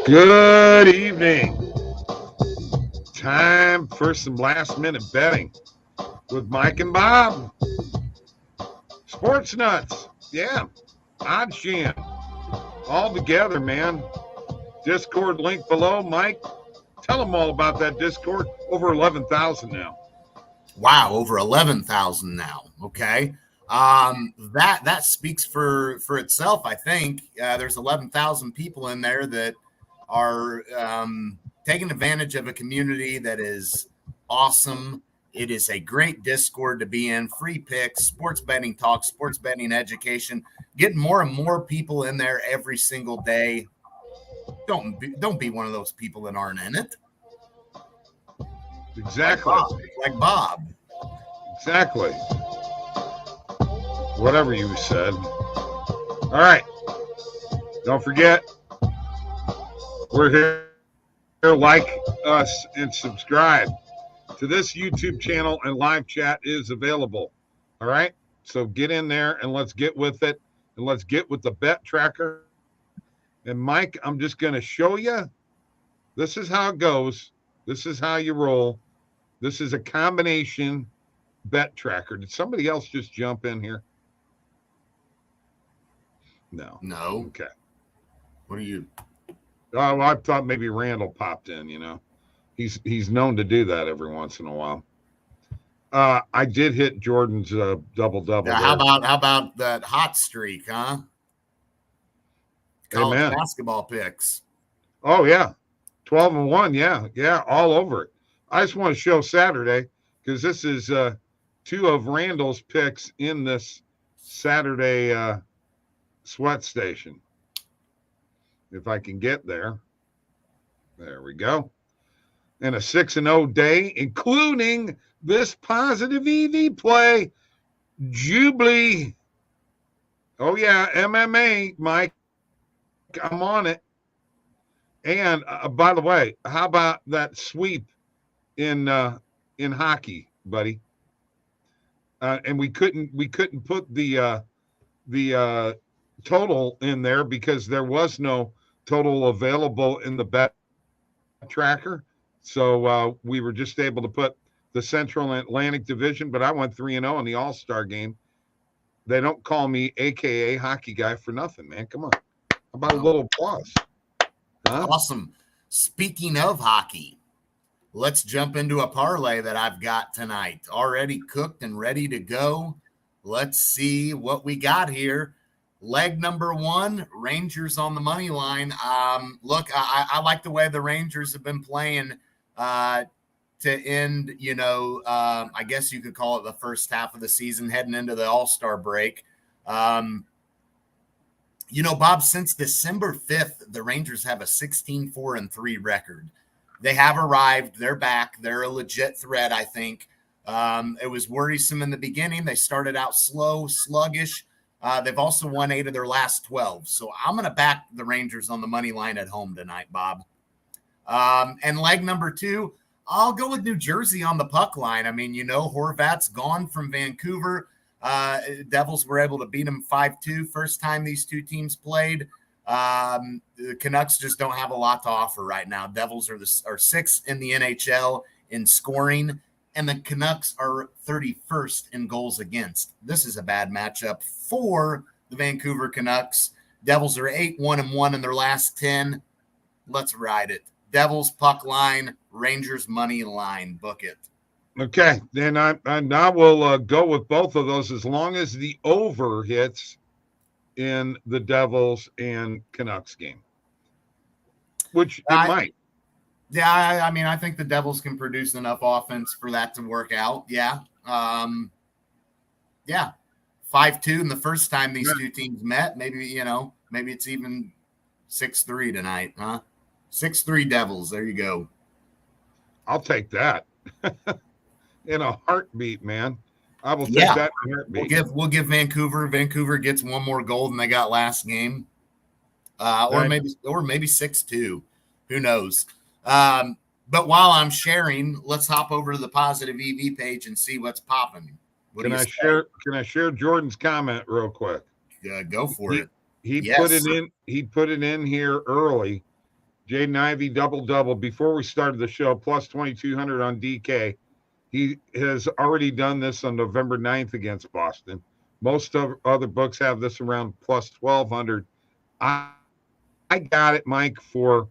Good evening. Time for some last minute betting with Mike and Bob. Sports Nuts. Yeah. OddsJam. All together, man. Discord link below. Mike, tell them all about that Discord. Over 11,000 now. Wow, over 11,000 now. Okay. That speaks for itself, I think. There's 11,000 people in there that are taking advantage of a community that is awesome. It is a great Discord to be in. Free picks, sports betting talk, sports betting education. Getting more and more people in there every single day. Don't be one of those people that aren't in it. Exactly. Like Bob. Exactly. Whatever you said. All right. Don't forget, we're here. Like us and subscribe to this YouTube channel, and live chat is available. All right. So get in there and let's get with it, and let's get with the bet tracker. And Mike, I'm just going to show you. This is how it goes. This is how you roll. This is a combination bet tracker. Did somebody else just jump in here? No. Okay. What are you? Oh, well, I thought maybe Randall popped in, you know. He's known to do that every once in a while. I did hit Jordan's double-double. How about that hot streak, huh? College basketball picks. Oh, yeah. 12-1, yeah, all over it. I just want to show Saturday because this is two of Randall's picks in this Saturday sweat station. If I can get there. There we go. And a 6-0 day, including this positive EV play, Jubilee. Oh, yeah, MMA, Mike. I'm on it. And by the way, how about that sweep in hockey, buddy? And we couldn't put the total in there because there was no total available in the bet tracker. So we were just able to put the Central and Atlantic Division, but I went 3-0 in the All-Star game. They don't call me AKA hockey guy for nothing, man. Come on. How about a little applause? Huh? Awesome. Speaking of hockey, let's jump into a parlay that I've got tonight. Already cooked and ready to go. Let's see what we got here. Leg number one, Rangers on the money line. Look, I like the way the Rangers have been playing to end, I guess you could call it the first half of the season, heading into the All-Star break. Bob, since December 5th, the Rangers have a 16-4-3 record. They have arrived. They're back. They're a legit threat, I think. It was worrisome in the beginning. They started out slow, sluggish. They've also won 8 of their last 12. So I'm going to back the Rangers on the money line at home tonight, Bob. And leg number two, I'll go with New Jersey on the puck line. I mean, Horvat's gone from Vancouver. Devils were able to beat them 5-2 first time these two teams played. The Canucks just don't have a lot to offer right now. Devils are sixth in the NHL in scoring, and the Canucks are 31st in goals against. This is a bad matchup for the Vancouver Canucks. Devils are 8-1-1 in their last 10. Let's ride it. Devils puck line, Rangers money line. Book it. Okay, then I will go with both of those as long as the over hits in the Devils and Canucks game, which it might. Yeah, I mean, I think the Devils can produce enough offense for that to work out. Yeah. 5-2 in the first time these two teams met. Maybe it's even 6-3 tonight, huh? 6-3 Devils. There you go. I'll take that. In a heartbeat, man. I will take that in a heartbeat. We'll give Vancouver. Vancouver gets one more goal than they got last game. Or maybe 6-2. Who knows? But while I'm sharing, let's hop over to the positive EV page and see what's popping. Can I share Jordan's comment real quick? Go for it. He put it in here early. Jaden Ivey double before we started the show, plus 2,200 on DK. He has already done this on November 9th against Boston. Most of other books have this around plus 1,200. I got it, Mike, for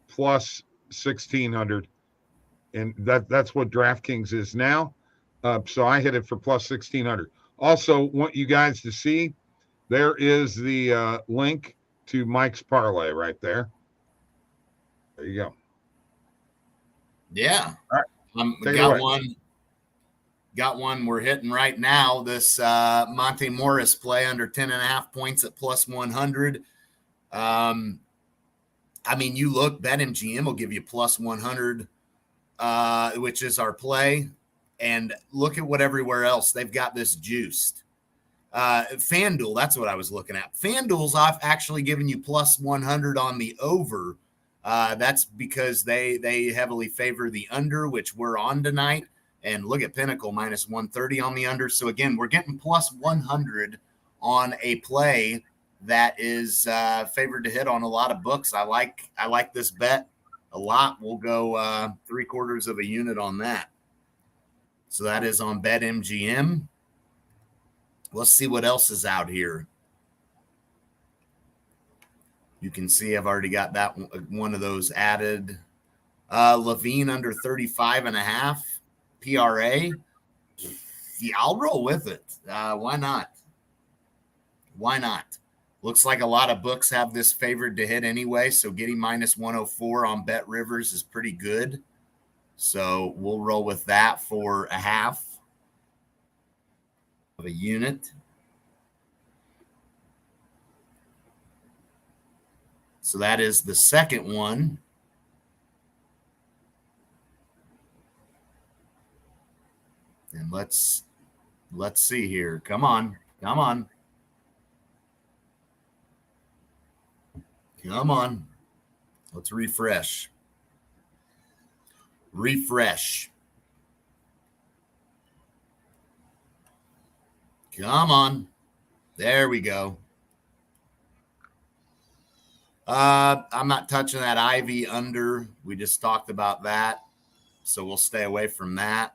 plus 1,600, and that's what DraftKings is now. So I hit it for plus 1,600. Also, want you guys to see there is the link to Mike's parlay right there. There you go. Yeah. All right. Got one we're hitting right now. This Monte Morris play under 10.5 points at plus 100. I mean, you look, BetMGM will give you plus 100, which is our play. And look at what everywhere else they've got this juiced. FanDuel, that's what I was looking at. FanDuel's off actually giving you plus 100 on the over. That's because they heavily favor the under, which we're on tonight. And look at Pinnacle minus 130 on the under. So again, we're getting plus 100 on a play that is favored to hit on a lot of books. I like this bet a lot. We'll go 3/4 of a unit on that. So that is on BetMGM. Let's see what else is out here. You can see I've already got that one of those added. Levine under 35.5 PRA. Yeah, I'll roll with it. Why not? Why not? Looks like a lot of books have this favored to hit anyway, so getting minus 104 on Bet Rivers is pretty good. So we'll roll with that for a half of a unit. So that is the second one. And let's see here. Come on. Come on. Come on. Let's refresh. Refresh. Come on. There we go. I'm not touching that Ivy under. We just talked about that. So we'll stay away from that.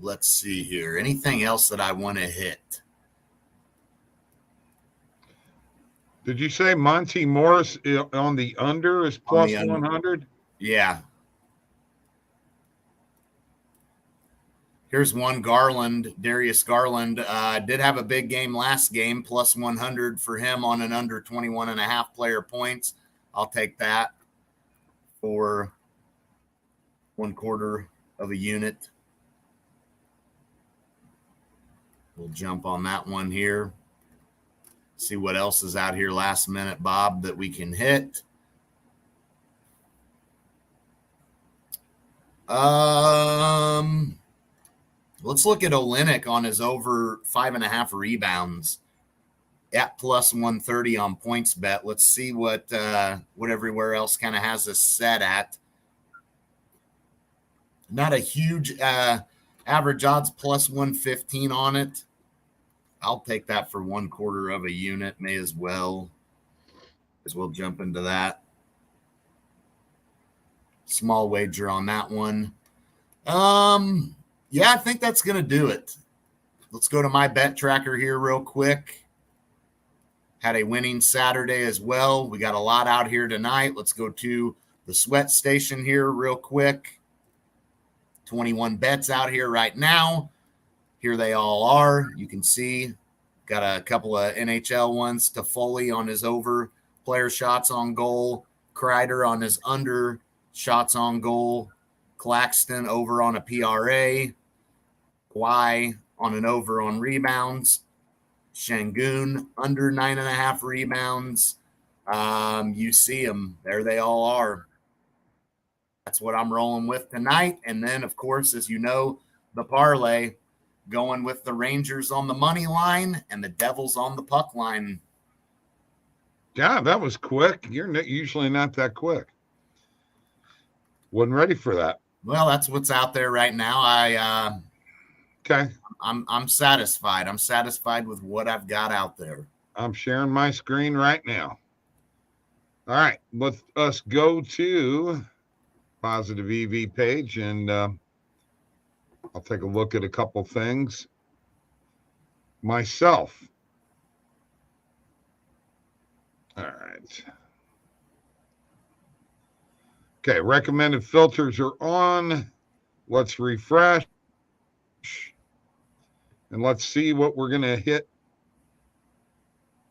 Let's see here. Anything else that I want to hit? Did you say Monte Morris on the under is plus 100? Yeah. Here's one Garland, Darius Garland. Did have a big game last game, plus 100 for him on an under 21.5 player points. I'll take that for 1/4 of a unit. We'll jump on that one here. See what else is out here last minute, Bob, that we can hit. Let's look at Olynyk on his over 5.5 rebounds at plus 130 on points bet. Let's see what everywhere else kind of has us set at. Not a huge average odds, plus 115 on it. I'll take that for 1/4 of a unit. May as well jump into that. Small wager on that one. Yeah, I think that's going to do it. Let's go to my bet tracker here real quick. Had a winning Saturday as well. We got a lot out here tonight. Let's go to the sweat station here real quick. 21 bets out here right now. Here they all are. You can see got a couple of NHL ones. Toffoli on his over player shots on goal. Kreider on his under shots on goal. Claxton over on a PRA. Kawhi on an over on rebounds. Şengün under 9.5 rebounds. You see them. There they all are. That's what I'm rolling with tonight. And then, of course, as you know, the parlay going with the Rangers on the money line and the Devils on the puck line. Yeah, that was quick. You're usually not that quick. Wasn't ready for that. Well, that's what's out there right now. Okay. I'm satisfied. I'm satisfied with what I've got out there. I'm sharing my screen right now. All right, let us go to Positive EV page, and I'll take a look at a couple things myself. All right. Okay, recommended filters are on. Let's refresh. And let's see what we're going to hit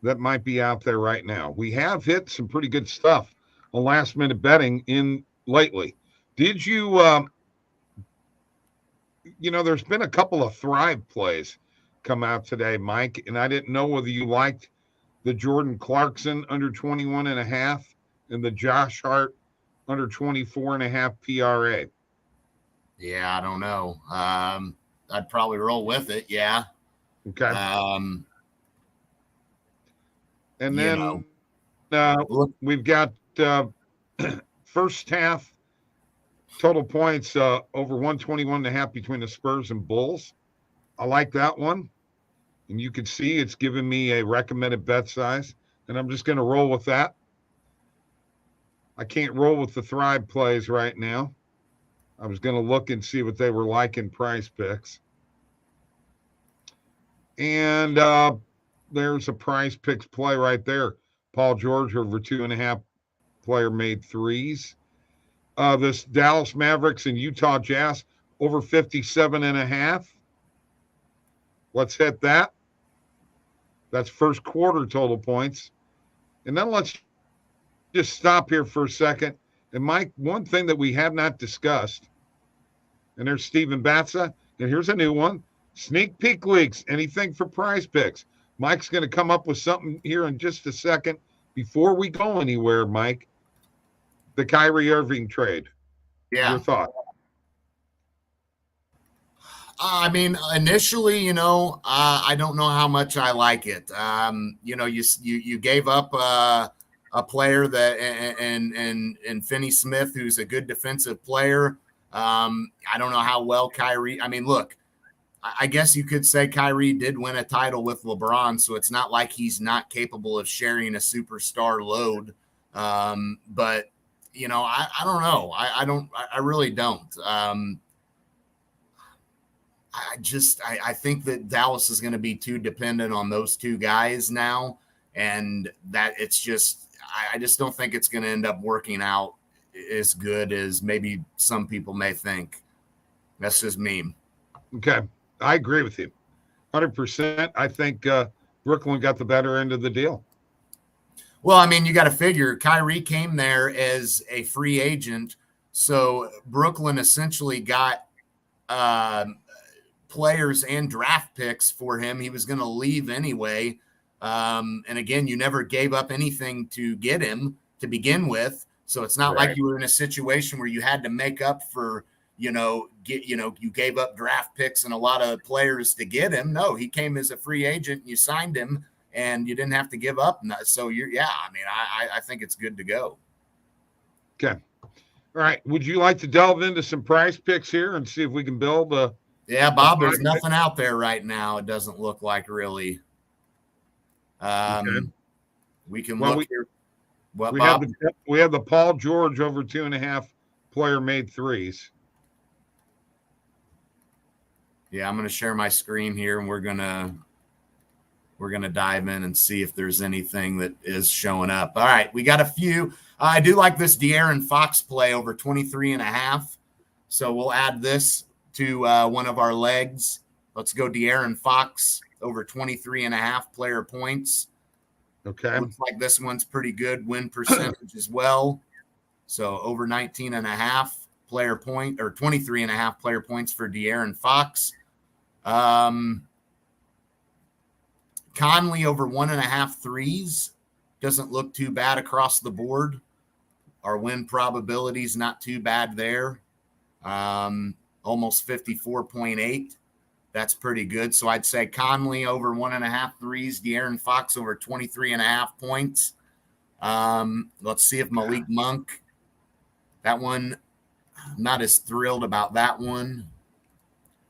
that might be out there right now. We have hit some pretty good stuff on last minute betting in lately. Did you, there's been a couple of Thrive plays come out today, Mike, and I didn't know whether you liked the Jordan Clarkson under 21.5 and the Josh Hart under 24.5 PRA. Yeah, I don't know. I'd probably roll with it. Yeah. Okay. And then we've got first half total points over 121.5 between the Spurs and Bulls. I like that one. And you can see it's giving me a recommended bet size. And I'm just going to roll with that. I can't roll with the Thrive plays right now. I was going to look and see what they were like in Price Picks. And there's a Price Picks play right there. Paul George over 2.5 player made threes. This Dallas Mavericks and Utah Jazz over 57.5. Let's hit that. That's first quarter total points. And then let's just stop here for a second. And Mike, one thing that we have not discussed, and there's Steven Batza, and here's a new one. Sneak peek leaks, anything for Prize Picks. Mike's going to come up with something here in just a second. Before we go anywhere, Mike, the Kyrie Irving trade. Yeah. Your thought? I mean, initially, I don't know how much I like it. You gave up a player that and Finney Smith, who's a good defensive player. I don't know how well Kyrie. I mean, look, I guess you could say Kyrie did win a title with LeBron, so it's not like he's not capable of sharing a superstar load. But I don't know. I really don't. I think that Dallas is going to be too dependent on those two guys now, and that it's just I just don't think it's going to end up working out as good as maybe some people may think. That's just me. Okay, I agree with you 100%. I think Brooklyn got the better end of the deal. Well, I mean, you got to figure Kyrie came there as a free agent, so Brooklyn essentially got players and draft picks for him. He was going to leave anyway. And again, you never gave up anything to get him to begin with. So it's not like you were in a situation where you had to make up for, you gave up draft picks and a lot of players to get him. No, he came as a free agent. You signed him and you didn't have to give up. So I think it's good to go. Okay. All right. Would you like to delve into some Price Picks here and see if we can build a Yeah, Bob, there's nothing out there right now. It doesn't look like really. We can look here. What, Bob? We have the Paul George over 2.5 player made threes. Yeah, I'm going to share my screen here, and we're gonna dive in and see if there's anything that is showing up. All right, we got a few. I do like this De'Aaron Fox play over 23.5. So we'll add this to one of our legs. Let's go De'Aaron Fox over 23.5 player points. Okay. Looks like this one's pretty good win percentage as well. So over 19.5 player point or 23.5 player points for De'Aaron Fox. Conley over 1.5 threes. Doesn't look too bad across the board. Our win probability is not too bad there. Almost 54.8. That's pretty good. So I'd say Conley over 1.5 threes, De'Aaron Fox over 23.5 points. Let's see if Malik Monk, that one, I'm not as thrilled about that one.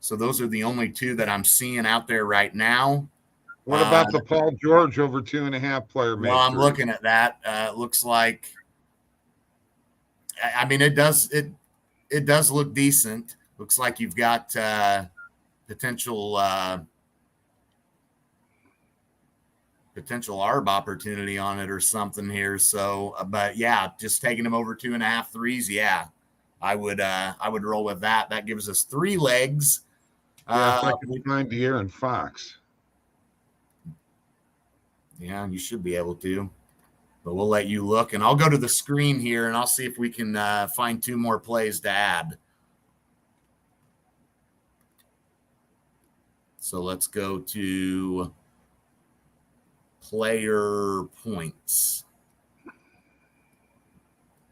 So those are the only two that I'm seeing out there right now. What about the Paul George over 2.5 player made? Well, I'm looking at that. It looks like I mean, it does look decent. Looks like you've got potential ARB opportunity on it or something here. So, but yeah, just taking him over 2.5 threes. Yeah, I would roll with that. That gives us 3 legs. Yeah, if I can find De'Aaron Fox. Yeah, you should be able to. But we'll let you look, and I'll go to the screen here, and I'll see if we can find 2 more plays to add. So let's go to player points.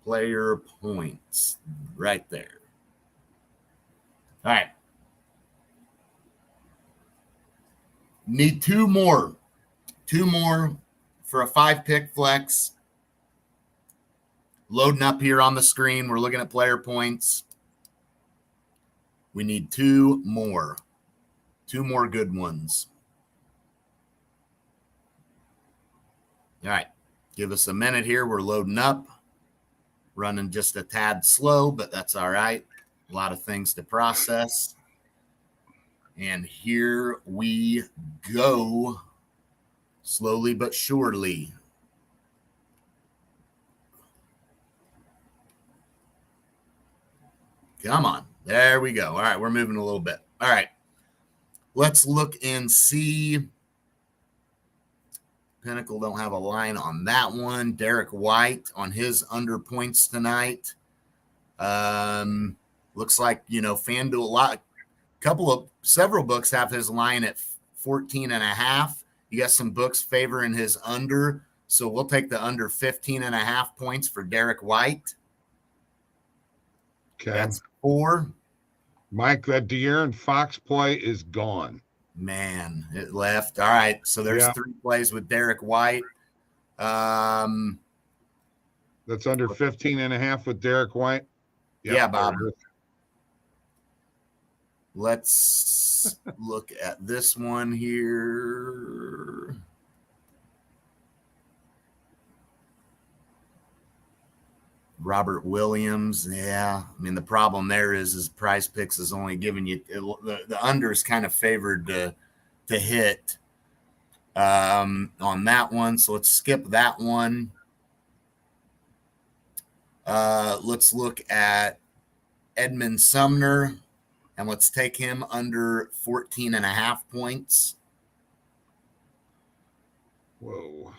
Player points right there. All right. Need 2 more. 2 more for a 5-pick flex. Loading up here on the screen. We're looking at player points. We need 2 more. 2 more good ones. All right. Give us a minute here. We're loading up. Running just a tad slow, but that's all right. A lot of things to process. And here we go. Slowly but surely. Come on. There we go. All right, we're moving a little bit. All right. Let's look and see. Pinnacle don't have a line on that one. Derek White on his under points tonight. Looks like, FanDuel, several books have his line at 14.5. You got some books favoring his under. So we'll take the under 15.5 points for Derek White. Okay. That's 4. Mike, that De'Aaron Fox play is gone. Man, it left. All right. So there's 3 plays with Derek White. That's under 15.5 with Derek White. Yep, yeah, Bob. Let's look at this one here. Robert Williams. Yeah. I mean, the problem there is Prize Picks is only giving you the under is kind of favored to hit on that one. So let's skip that one. Let's look at Edmund Sumner, and let's take him under 14.5 points. Whoa.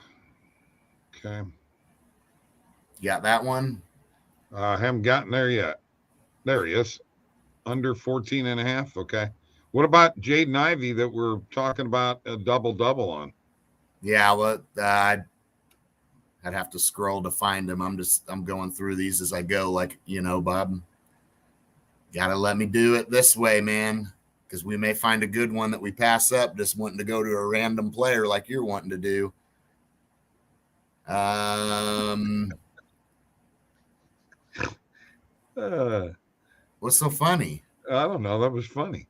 Okay. You got that one? Haven't gotten there yet. There he is. Under 14.5. Okay. What about Jaden Ivey that we're talking about a double-double on? Yeah, well, I'd have to scroll to find him. I'm going through these as I go, like, Bob. Got to let me do it this way, man, because we may find a good one that we pass up just wanting to go to a random player like you're wanting to do. What's so funny? I don't know. That was funny.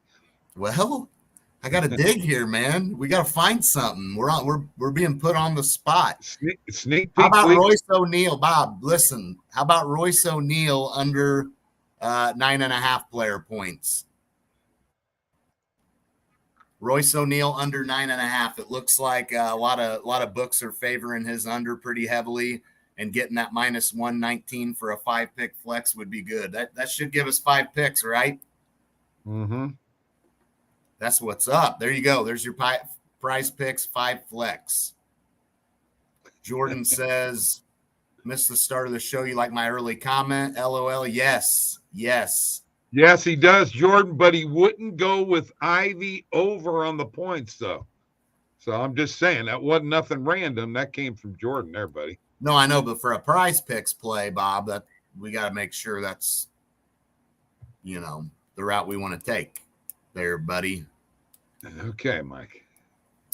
Well, I got to dig here, man. We got to find something. We're being put on the spot. Sneak peek. How about Royce O'Neal, Bob? Listen, how about Royce O'Neal under 9.5 player points? Royce O'Neal under 9.5. It looks like a lot of books are favoring his under pretty heavily, and getting that minus 119 for a 5-pick flex would be good. That should give us 5 picks, right? Mm-hmm. That's what's up. There you go. There's your Prize Picks 5 flex. Jordan says, missed the start of the show. You like my early comment? LOL. Yes. Yes, he does, Jordan, but he wouldn't go with Ivy over on the points, though. So I'm just saying that wasn't nothing random. That came from Jordan there, buddy. No, I know, but for a Prize Picks play, Bob, that we got to make sure that's, the route we want to take there, buddy. Okay, Mike.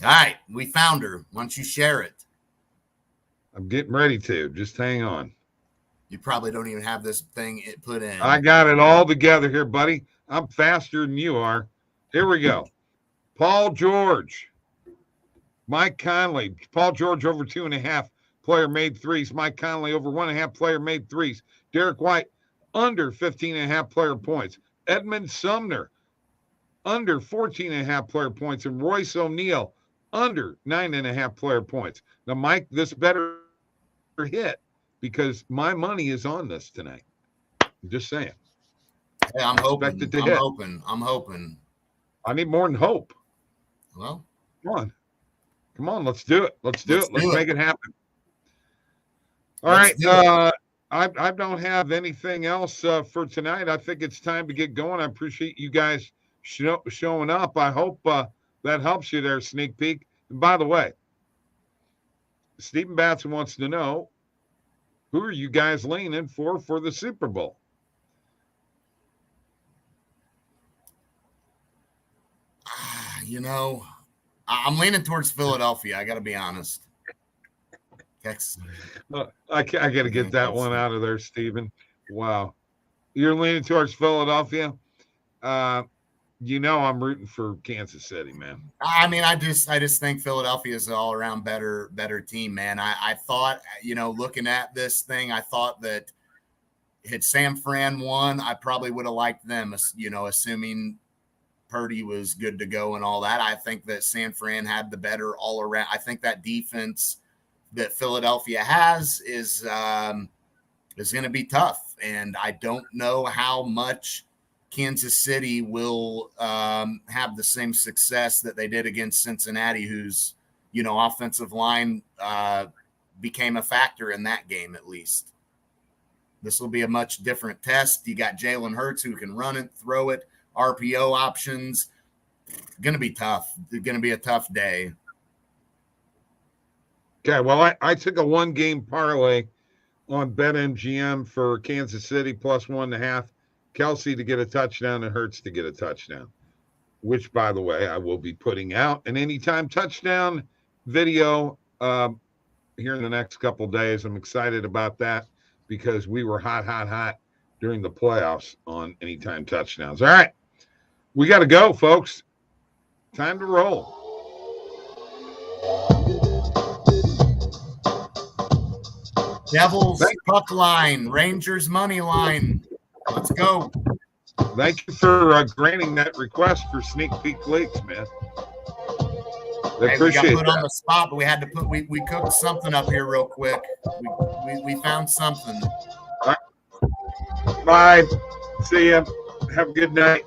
All right, we found her. Why don't you share it? I'm getting ready to. Just hang on. You probably don't even have this thing put in. I got it all together here, buddy. I'm faster than you are. Here we go. Paul George, Mike Conley, Paul George over 2.5, player made threes. Mike Conley over 1.5 player made threes. Derek White under 15.5 player points. Edmund Sumner under 14.5 player points. And Royce O'Neal under 9.5 player points. Now, Mike, this better hit because my money is on this tonight. I'm just saying. Hey, I'm hoping. I'm hoping. I need more than hope. Well, come on. Let's do it. Let's make it happen. All right. I don't have anything else for tonight. I think it's time to get going. I appreciate you guys showing up. I hope that helps you there, Sneak Peek. And by the way, Stephen Batson wants to know, who are you guys leaning for the Super Bowl? You know, I'm leaning towards Philadelphia. I got to be honest. I got to get that one out of there, Stephen. Wow. You're leaning towards Philadelphia? You know I'm rooting for Kansas City, man. I mean, I just think Philadelphia is an all-around better team, man. I thought, looking at this thing, I thought that had San Fran won, I probably would have liked them, assuming Purdy was good to go and all that. I think that San Fran had the better all-around. I think that defense that Philadelphia has is going to be tough, and I don't know how much Kansas City will have the same success that they did against Cincinnati, whose offensive line became a factor in that game. At least this will be a much different test. You got Jalen Hurts who can run it, throw it, RPO options. Going to be tough. It's going to be a tough day. Okay, well, I took a 1-game parlay on BetMGM for Kansas City plus 1.5. Kelsey to get a touchdown and Hurts to get a touchdown, which, by the way, I will be putting out an anytime touchdown video here in the next couple days. I'm excited about that because we were hot during the playoffs on anytime touchdowns. All right, we got to go, folks. Time to roll. Devils puck line, Rangers money line. Let's go. Thank you for granting that request for Sneak Peek Leaks, man. I appreciate we got put that. On the spot, but we had to put we cooked something up here real quick. We found something. Bye. See ya. Have a good night.